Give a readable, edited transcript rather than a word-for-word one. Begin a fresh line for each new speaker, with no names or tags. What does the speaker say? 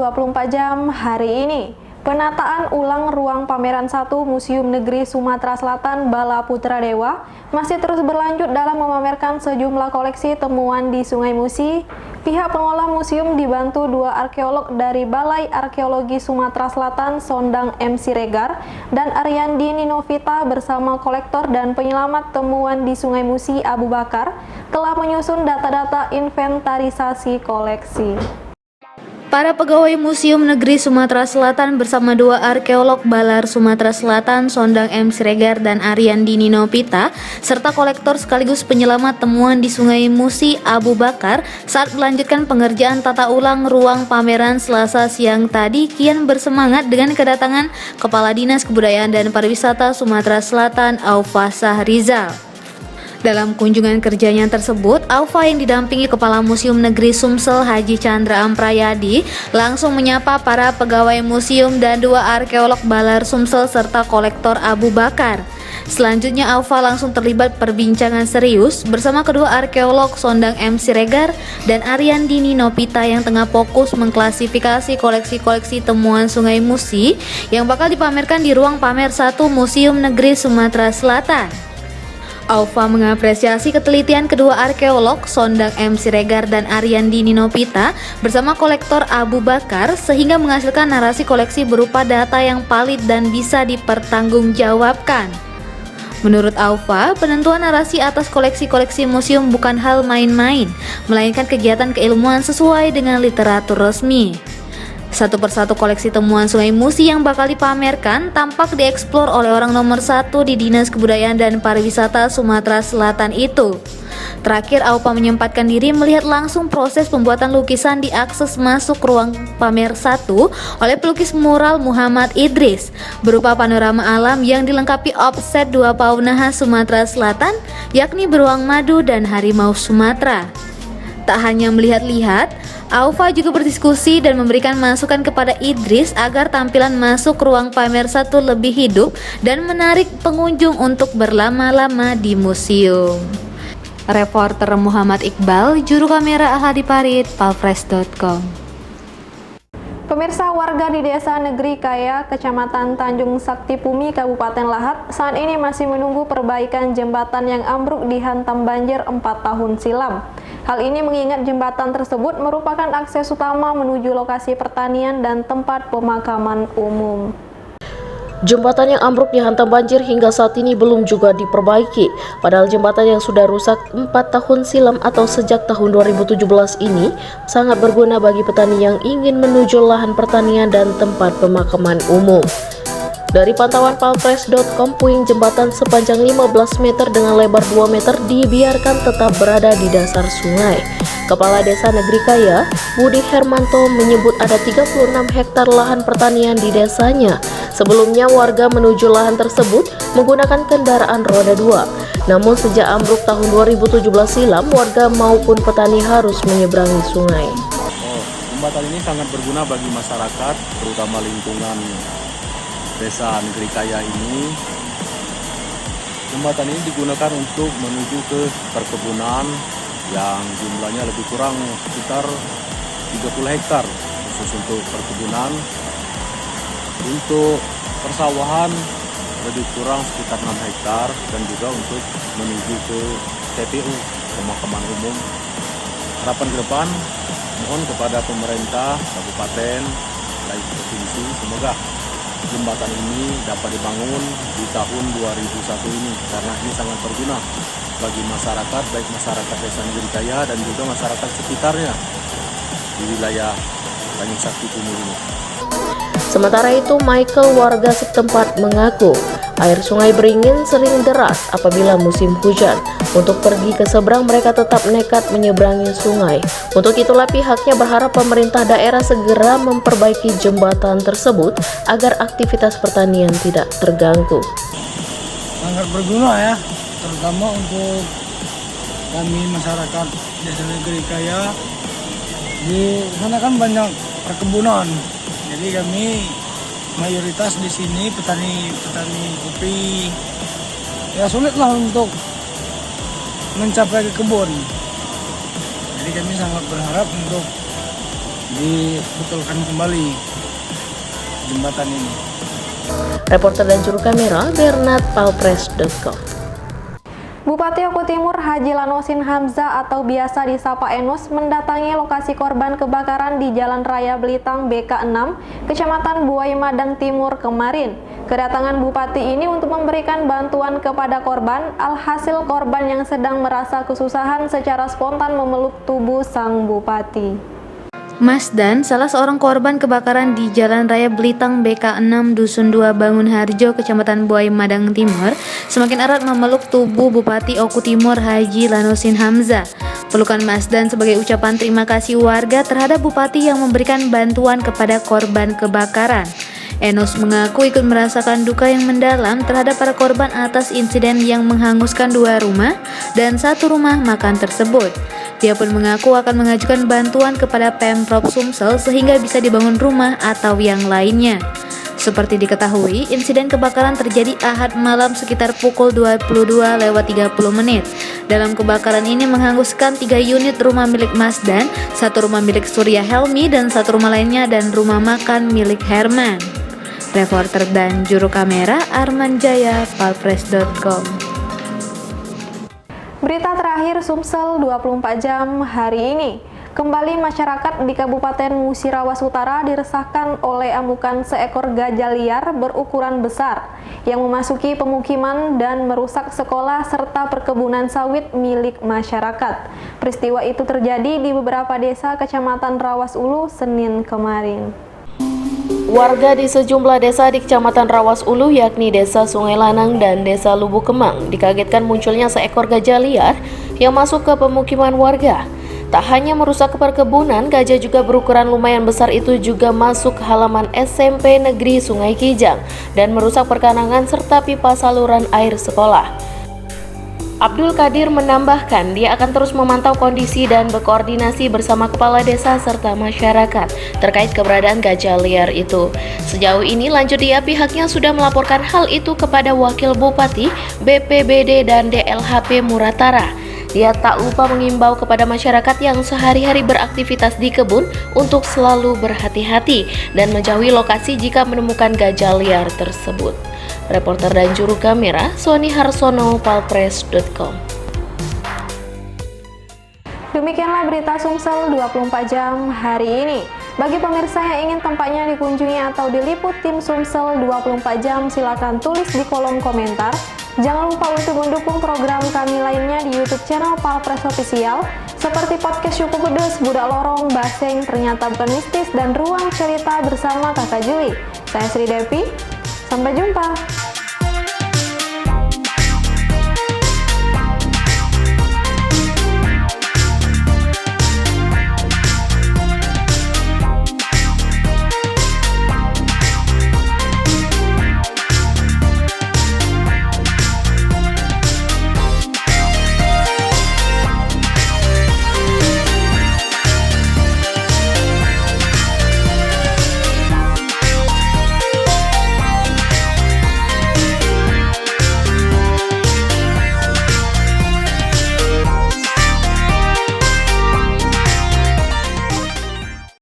24 jam hari ini. Penataan ulang ruang pameran 1 Museum Negeri Sumatera Selatan Bala Putra Dewa masih terus berlanjut dalam memamerkan sejumlah koleksi temuan di Sungai Musi. Pihak pengelola museum dibantu 2 arkeolog dari Balai Arkeologi Sumatera Selatan Sondang M. Siregar dan Ariandi Ninovita bersama kolektor dan penyelamat temuan di Sungai Musi Abu Bakar telah menyusun data-data inventarisasi koleksi.
Para pegawai Museum Negeri Sumatera Selatan bersama 2 arkeolog Balar Sumatera Selatan Sondang M. Siregar dan Ariandi Ninovita serta kolektor sekaligus penyelamat temuan di Sungai Musi Abu Bakar saat melanjutkan pengerjaan tata ulang ruang pameran Selasa siang tadi kian bersemangat dengan kedatangan Kepala Dinas Kebudayaan dan Pariwisata Sumatera Selatan Aufa Sahrizal. Dalam kunjungan kerjanya tersebut, Aufa yang didampingi Kepala Museum Negeri Sumsel Haji Chandra Amprayadi langsung menyapa para pegawai museum dan 2 arkeolog Balar Sumsel serta kolektor Abu Bakar. Selanjutnya Aufa langsung terlibat perbincangan serius bersama kedua arkeolog Sondang M. Siregar dan Ariandi Ninovita yang tengah fokus mengklasifikasi koleksi-koleksi temuan Sungai Musi yang bakal dipamerkan di ruang pamer 1 Museum Negeri Sumatera Selatan. Aufa mengapresiasi ketelitian kedua arkeolog Sondang M. Siregar dan Ariandi Ninovita bersama kolektor Abu Bakar sehingga menghasilkan narasi koleksi berupa data yang valid dan bisa dipertanggungjawabkan. Menurut Aufa, penentuan narasi atas koleksi-koleksi museum bukan hal main-main, melainkan kegiatan keilmuan sesuai dengan literatur resmi. Satu persatu koleksi temuan Sungai Musi yang bakal dipamerkan tampak dieksplor oleh orang nomor 1 di Dinas Kebudayaan dan Pariwisata Sumatera Selatan itu. Terakhir, Aufa menyempatkan diri melihat langsung proses pembuatan lukisan di akses masuk ruang pamer 1 oleh pelukis mural Muhammad Idris berupa panorama alam yang dilengkapi offset 2 fauna khas Sumatera Selatan yakni beruang madu dan harimau Sumatera. Tak hanya melihat-lihat, Aufa juga berdiskusi dan memberikan masukan kepada Idris agar tampilan masuk ruang pamer 1 lebih hidup dan menarik pengunjung untuk berlama-lama di museum. Reporter Muhammad Iqbal, juru kamera Ahadi Parit, palfresh.com.
Pemirsa, warga di Desa Negeri Kaya, Kecamatan Tanjung Sakti Pumi, Kabupaten Lahat, saat ini masih menunggu perbaikan jembatan yang ambruk dihantam banjir 4 tahun silam. Hal ini mengingat jembatan tersebut merupakan akses utama menuju lokasi pertanian dan tempat pemakaman umum.
Jembatan yang ambruk dihantam banjir hingga saat ini belum juga diperbaiki. Padahal jembatan yang sudah rusak 4 tahun silam atau sejak tahun 2017 ini sangat berguna bagi petani yang ingin menuju lahan pertanian dan tempat pemakaman umum. Dari pantauan palfresh.com, puing jembatan sepanjang 15 meter dengan lebar 2 meter dibiarkan tetap berada di dasar sungai. Kepala Desa Negeri Kaya, Budi Hermanto, menyebut ada 36 hektar lahan pertanian di desanya. Sebelumnya warga menuju lahan tersebut menggunakan kendaraan roda 2. Namun sejak ambruk tahun 2017 silam, warga maupun petani harus menyeberangi sungai.
Jembatan ini sangat berguna bagi masyarakat, terutama lingkungan Desa Negeri Kaya ini. Jembatan ini digunakan untuk menuju ke perkebunan yang jumlahnya lebih kurang sekitar 30 hektar khusus untuk perkebunan. Untuk persawahan lebih kurang sekitar 6 hektar dan juga untuk menuju ke TPU, pemakaman umum. Harapan ke depan mohon kepada pemerintah kabupaten, baik provinsi, semoga jembatan ini dapat dibangun di tahun 2001 ini karena ini sangat berguna bagi masyarakat, baik masyarakat Desa Negeri Kaya dan juga masyarakat sekitarnya di wilayah Tanjung Sakti Pumi ini.
Sementara itu, Michael, warga setempat, mengaku air sungai beringin sering deras apabila musim hujan. Untuk pergi ke seberang, mereka tetap nekat menyeberangi sungai. Untuk itulah pihaknya berharap pemerintah daerah segera memperbaiki jembatan tersebut agar aktivitas pertanian tidak terganggu.
Sangat berguna ya, terutama untuk kami masyarakat Desa Negeri Kaya. Di sana kan banyak perkebunan. Jadi kami mayoritas di sini petani kopi. Ya sulitlah untuk mencapai ke kebun. Jadi kami sangat berharap untuk dibetulkan kembali jembatan ini.
Reporter dan juru kamera Bernard, palpres.com.
Bupati Oku Timur Haji Lanosin Hamzah atau biasa disapa Enos mendatangi lokasi korban kebakaran di Jalan Raya Belitang BK6, Kecamatan Buai Madang Timur kemarin. Kedatangan Bupati ini untuk memberikan bantuan kepada korban, alhasil korban yang sedang merasa kesusahan secara spontan memeluk tubuh sang Bupati.
Mas Dan, salah seorang korban kebakaran di Jalan Raya Belitang BK6 Dusun 2 Bangun Harjo, Kecamatan Buai Madang Timur, semakin erat memeluk tubuh Bupati Oku Timur Haji Lanosin Hamzah. Pelukan Mas Dan sebagai ucapan terima kasih warga terhadap Bupati yang memberikan bantuan kepada korban kebakaran. Enos mengaku ikut merasakan duka yang mendalam terhadap para korban atas insiden yang menghanguskan 2 rumah dan 1 rumah makan tersebut. Dia pun mengaku akan mengajukan bantuan kepada Pemprov Sumsel sehingga bisa dibangun rumah atau yang lainnya. Seperti diketahui, insiden kebakaran terjadi Ahad malam sekitar pukul 22.30 menit. Dalam kebakaran ini menghanguskan 3 unit rumah milik Mas Dan, 1 rumah milik Surya Helmi, dan 1 rumah lainnya dan rumah makan milik Herman. Reporter dan juru kamera Arman Jaya, palpres.com.
Berita terakhir Sumsel 24 jam hari ini. Kembali masyarakat di Kabupaten Musirawas Utara diresahkan oleh amukan seekor gajah liar berukuran besar yang memasuki pemukiman dan merusak sekolah serta perkebunan sawit milik masyarakat. Peristiwa itu terjadi di beberapa desa Kecamatan Rawas Ulu Senin kemarin.
Warga di sejumlah desa di Kecamatan Rawas Ulu yakni Desa Sungai Lanang dan Desa Lubuk Kemang dikagetkan munculnya seekor gajah liar yang masuk ke pemukiman warga. Tak hanya merusak perkebunan, gajah juga berukuran lumayan besar itu juga masuk ke halaman SMP Negeri Sungai Kijang dan merusak perkanangan serta pipa saluran air sekolah. Abdul Qadir menambahkan dia akan terus memantau kondisi dan berkoordinasi bersama kepala desa serta masyarakat terkait keberadaan gajah liar itu. Sejauh ini lanjut dia pihaknya sudah melaporkan hal itu kepada Wakil Bupati, BPBD dan DLHP Muratara. Dia tak lupa mengimbau kepada masyarakat yang sehari-hari beraktivitas di kebun untuk selalu berhati-hati dan menjauhi lokasi jika menemukan gajah liar tersebut. Reporter dan juru kamera Sony Harsono, palpres.com.
Demikianlah berita Sumsel 24 jam hari ini. Bagi pemirsa yang ingin tempatnya dikunjungi atau diliput tim Sumsel 24 jam, silakan tulis di kolom komentar. Jangan lupa untuk mendukung program kami lainnya di YouTube channel Palpres Official seperti podcast Syukur Pedes, Budak Lorong, Baseng, Ternyata Bukan Mistis, dan Ruang Cerita bersama Kakak Juli. Saya Sri Devi, sampai jumpa.